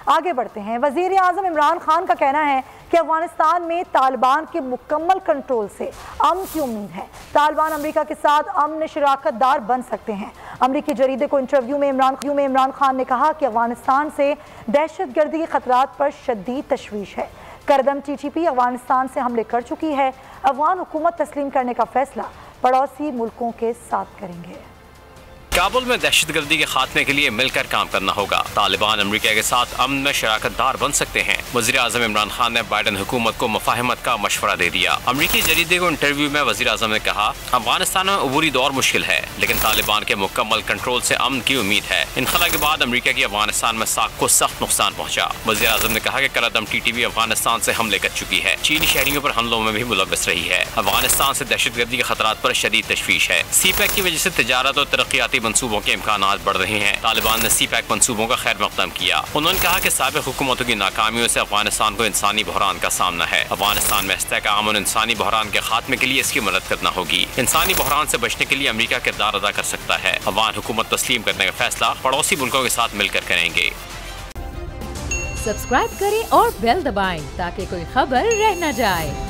आगे बढ़ते हैं। वज़ीर आज़म इमरान खान का कहना है कि अफगानिस्तान में तालिबान के मुकम्मल कंट्रोल से अमन की उम्मीद है। तालिबान अमेरिका के साथ अमन शराकतदार बन सकते हैं। अमेरिकी जरीदे को इंटरव्यू में इमरान खान ने कहा कि अफगानिस्तान से दहशतगर्दी के खतरात पर शदीद तशवीश है। करदम TTP अफगानिस्तान से हमले कर चुकी है। अफगान हुकूमत तस्लीम करने का फैसला पड़ोसी मुल्कों के साथ करेंगे। काबुल में दहशतगर्दी के खात्मे के लिए मिलकर काम करना होगा। तालिबान अमेरिका के साथ अमन में शराकतदार बन सकते हैं। वज़ीर आज़म इमरान खान ने बाइडन हुकूमत को मुफाहमत का मशवरा दे दिया। अमेरिकी जरीदे को इंटरव्यू में वज़ीर आज़म ने कहा, अफगानिस्तान में अबूरी दौर मुश्किल है, लेकिन तालिबान के मुकम्मल कंट्रोल से अमन की उम्मीद है। इनखला के बाद अमेरिका की अफगानिस्तान में साख को सख्त नुकसान पहुंचा। वज़ीर आज़म ने कहा कि करदम TTP अफगानिस्तान से हमले कर चुकी है। चीनी शहरियों पर हमलों में भी मुलव्वस रही है। अफगानिस्तान से दहशतगर्दी के खतरात पर शदीद तशवीश है। CPEC की वजह से तिजारत और तरक्याती मनसूबों के इम्कान बढ़ रहे हैं। तालिबान ने CPEC मंसूबों का खैर मकदम किया। उन्होंने कहा कि साबिक हुकूमतों की नाकामियों से अफगानिस्तान को इंसानी बहरान का सामना है। अफगानिस्तान में इस्तेहकाम और इंसानी बहरान के खात्मे के लिए इसकी मदद करना होगी। इंसानी बहरान से बचने के लिए अमेरिका किरदार अदा कर सकता है। अफगान हुकूमत तस्लीम करने का फैसला पड़ोसी मुल्कों के साथ मिलकर करेंगे। सब्सक्राइब करें और बेल दबाएं ताकि कोई खबर रह न जाए।